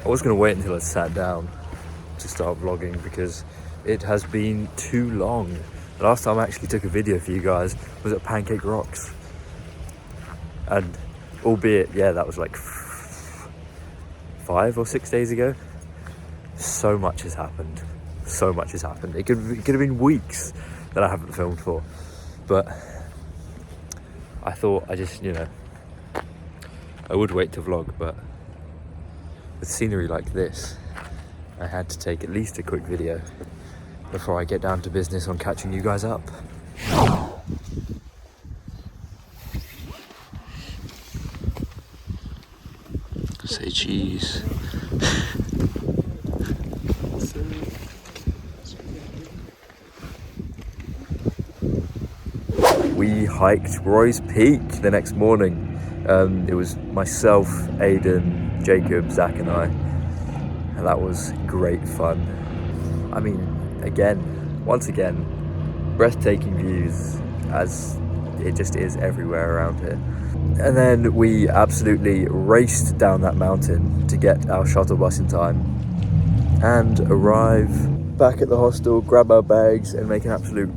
I was going to wait until I sat down to start vlogging because it has been too long. The last time I actually took a video for you guys was at Pancake Rocks. And albeit, yeah, that was like 5 or 6 days ago. So much has happened. So much has happened. It could have been weeks that I haven't filmed for. But I thought I just, I would wait to vlog, but with scenery like this, I had to take at least a quick video before I get down to business on catching you guys up. Say cheese. We hiked Roy's Peak the next morning. It was myself, Aidan, Jacob, Zach and I, and that was great fun. I mean, once again, breathtaking views as it just is everywhere around here. And then we absolutely raced down that mountain to get our shuttle bus in time and arrive back at the hostel, grab our bags and make an absolute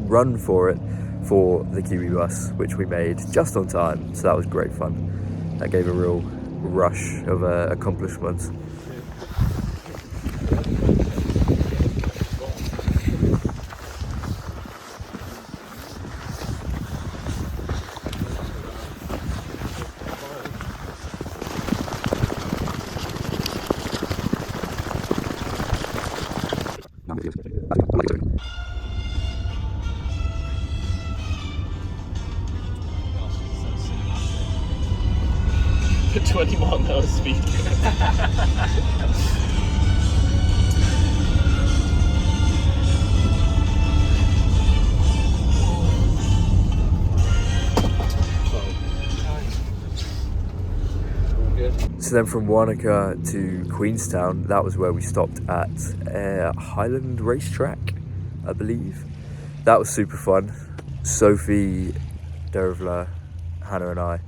run for it for the Kiwi bus, which we made just on time. So that was great fun. That gave a real rush of accomplishments. The 20 mile an hour speed. So then from Wanaka to Queenstown, that was where we stopped at Highland Racetrack, I believe. That was super fun. Sophie, Dervla, Hannah and I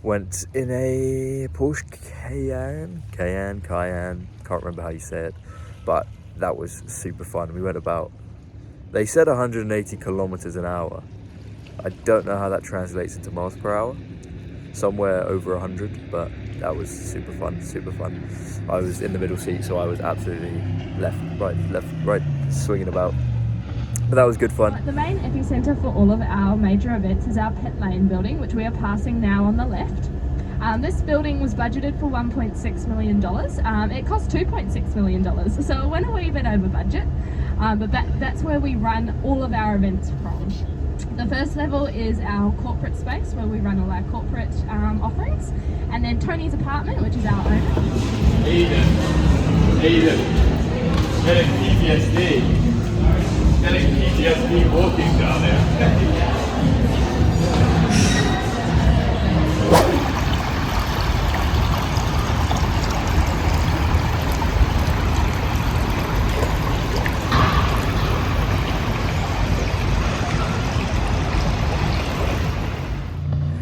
went in a Porsche Cayenne, can't remember how you say it, but that was super fun. We went about, they said 180 kilometers an hour. I don't know how that translates into miles per hour, somewhere over 100, but that was super fun. I was in the middle seat, so I was absolutely left, right, swinging about. But that was good fun. The main epicenter for all of our major events is our Pit Lane building, which we are passing now on the left. This building was budgeted for $1.6 million. It cost $2.6 million, so it went a wee bit over budget. But that's where we run all of our events from. The first level is our corporate space, where we run all our corporate offerings. And then Tony's apartment, which is our owner. Aidan, getting PTSD. Getting PTSD walking down there.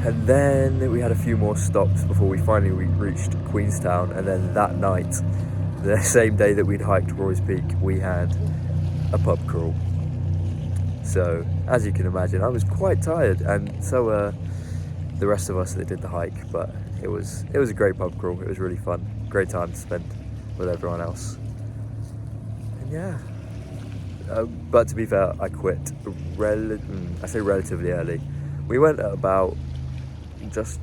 And then we had a few more stops before we finally reached Queenstown. And then that night, the same day that we'd hiked Roy's Peak, we had a pub crawl. So, as you can imagine, I was quite tired, and so were the rest of us that did the hike. But it was a great pub crawl. It was really fun, great time to spend with everyone else. And yeah, but to be fair, I quit. I say relatively early. We went at about just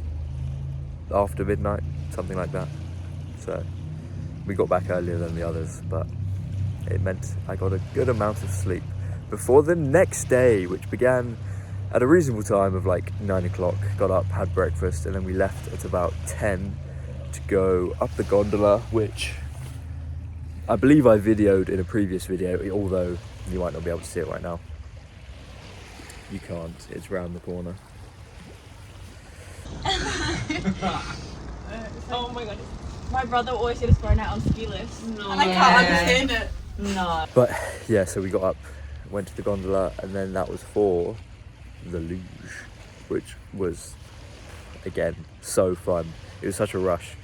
after midnight, something like that. So we got back earlier than the others, but it meant I got a good amount of sleep before the next day, which began at a reasonable time of like 9 o'clock. Got up, had breakfast, and then we left at about 10 to go up the gondola, which I believe I videoed in a previous video, although you might not be able to see it right now. You can't, it's round the corner. Oh my god. My brother always did us going out on ski lifts. No. And I can't understand it. No. But yeah, so we got up, went to the gondola, and then that was for the luge, which was, again, so fun. It was such a rush.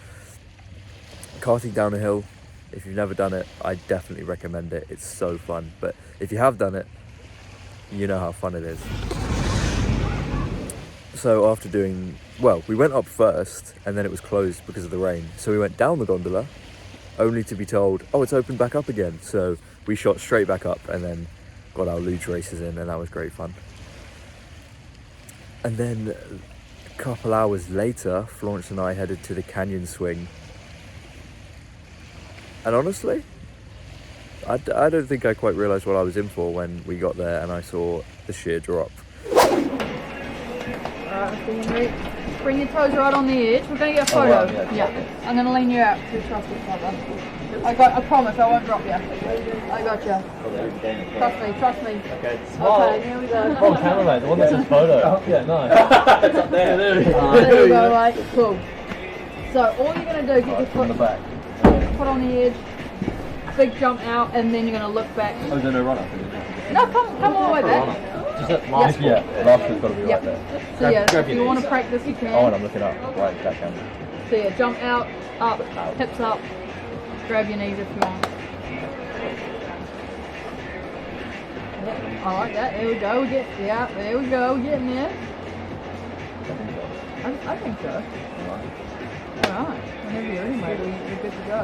Karting down a hill, if you've never done it, I definitely recommend it. It's so fun. But if you have done it, you know how fun it is. So after doing, well, we went up first and then it was closed because of the rain. So we went down the gondola only to be told, oh, it's opened back up again. So we shot straight back up and then got our luge races in, and that was great fun. And then a couple hours later, Florence and I headed to the canyon swing. And honestly, I don't think I quite realised what I was in for when we got there and I saw the sheer drop. Alright, bring your toes right on the edge. We're going to get a photo. Yeah. I'm going to lean you out to trust each other. I promise I won't drop you. I got you. Trust me. Okay. Okay, here we go. Oh, cameraman, the one that says photo. Yeah, nice. It's up there. There we go, right? Cool. So all you're going to do is get your foot On the back. on the edge, big jump out, and then you're going to look back. Oh, is there no run up? No, come all the way back. Is that last one? Yeah, last one's got to be right there. So yeah, Grab if your you want knees. to practice, you can. Oh, and I'm looking up. Right, that camera. So yeah, jump out, up, hips up, grab your knees if you want. Yep, I like that. There we go. There we go. We're getting there. I think so. Alright. Whenever you're ready, mate, we're good to go.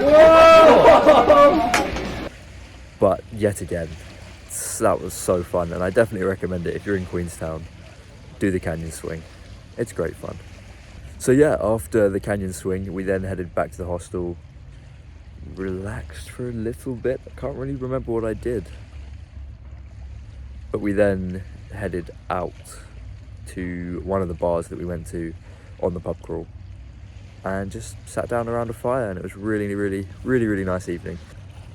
Whoa! But yet again, that was so fun, and I definitely recommend it if you're in Queenstown. Do the canyon swing. It's great fun. So yeah, after the canyon swing, we then headed back to the hostel, relaxed for a little bit. I can't really remember what I did. But we then headed out to one of the bars that we went to on the pub crawl and just sat down around a fire, and it was really nice evening.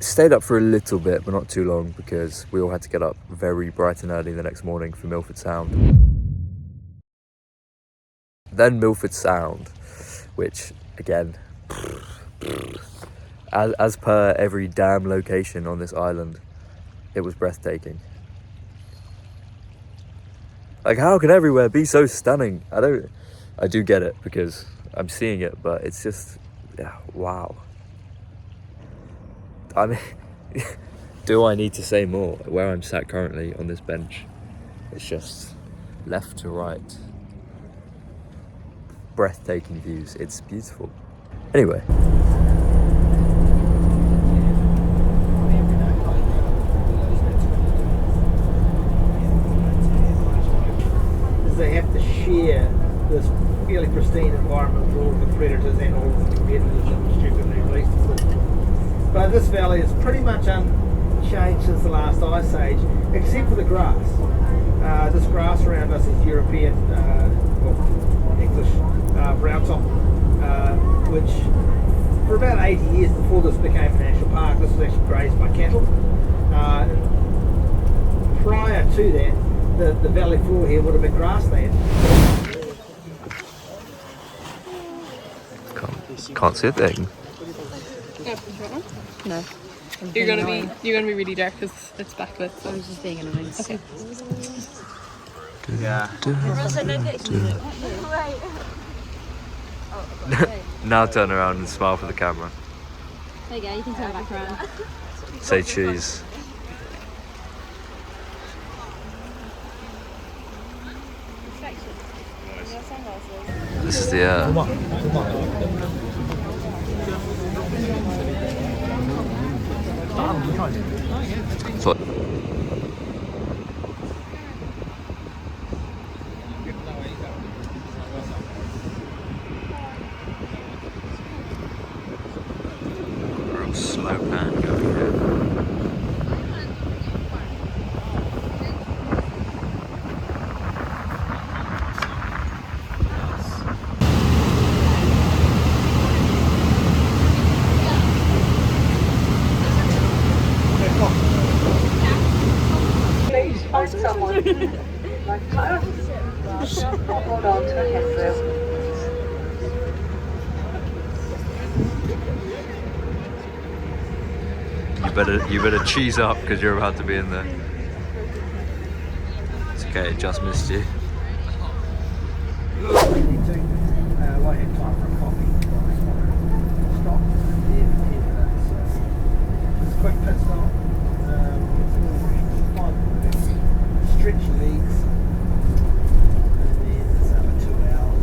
Stayed up for a little bit, but not too long, because we all had to get up very bright and early the next morning for Milford Sound. Then Milford Sound, which again, as per every damn location on this island, it was breathtaking. Like, how can everywhere be so stunning? I do get it because I'm seeing it, but it's just, yeah, wow. I mean, do I need to say more? Where I'm sat currently on this bench, it's just left to right. Breathtaking views. It's beautiful. Anyway. They have to share this fairly pristine environment with all of the predators and all of the competitors that were stupidly released. But this valley is pretty much unchanged since the last ice age, except for the grass. This grass around us is European, English brown top, which for about 80 years before this became a national park, this was actually grazed by cattle. Prior to that, the valley floor here would have been grassland. Can't see a thing. No. You're gonna be really dark because it's backlit. So. I was just being annoying. Okay. Yeah. Now turn around and smile for the camera. There you go. You can turn back around. Say cheese. This is the so, real slow pan going here. Hold on to the handrail. You better cheese up because you're about to be in there. It's okay, it just missed you. I need to, I have time for a coffee. quick pit stop. Stretch your legs. And then it's another 2 hours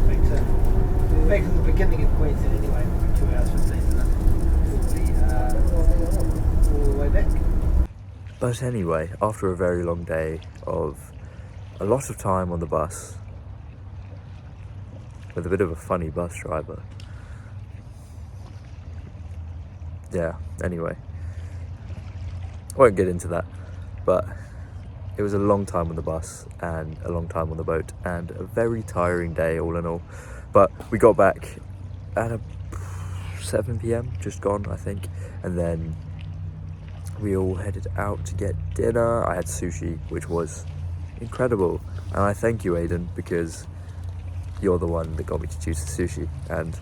back to the beginning of Queensland anyway. 2 hours 15 minutes. All the way back. But anyway, after a very long day of a lot of time on the bus, with a bit of a funny bus driver. Yeah, anyway. I won't get into that, but it was a long time on the bus and a long time on the boat and a very tiring day all in all. But we got back at 7 p.m, just gone I think, and then we all headed out to get dinner. I had sushi, which was incredible, and I thank you, Aiden, because you're the one that got me to choose the sushi, and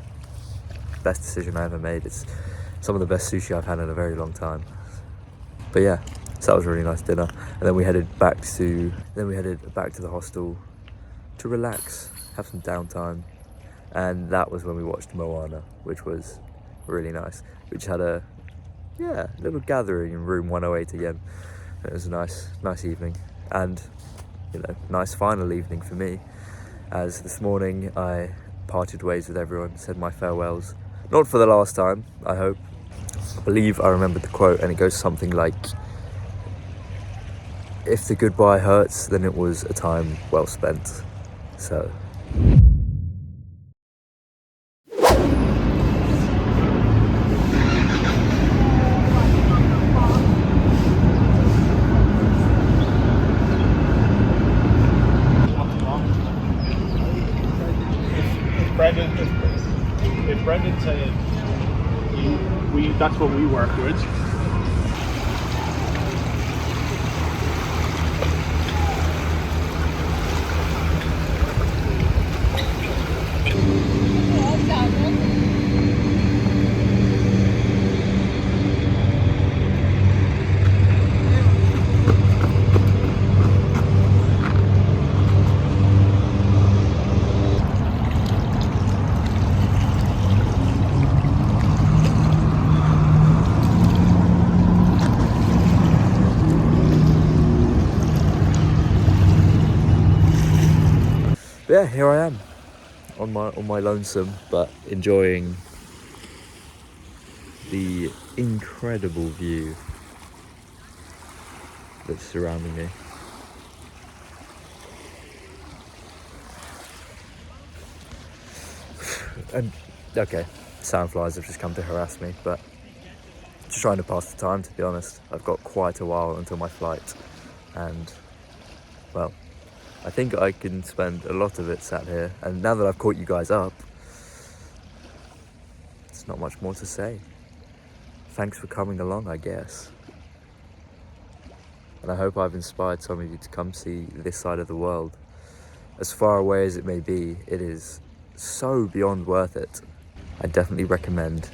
best decision I ever made. It's some of the best sushi I've had in a very long time. But yeah, so that was a really nice dinner, and then we headed back to the hostel to relax, have some downtime, and that was when we watched Moana, which was really nice. We just had a little gathering in room 108 again. It was a nice evening, and nice final evening for me, as this morning I parted ways with everyone, said my farewells, not for the last time, I hope. I believe I remembered the quote, and it goes something like, if the goodbye hurts, then it was a time well spent. So if Brendan's saying that's what we work with. yeah, here I am on my lonesome, but enjoying the incredible view that's surrounding me. And okay, sandflies have just come to harass me, but just trying to pass the time, to be honest. I've got quite a while until my flight, and well, I think I can spend a lot of it sat here, and now that I've caught you guys up, there's not much more to say. Thanks for coming along, I guess. And I hope I've inspired some of you to come see this side of the world. As far away as it may be, it is so beyond worth it. I definitely recommend,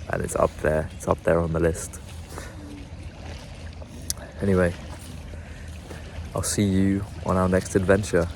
and it's up there on the list. Anyway, I'll see you on our next adventure.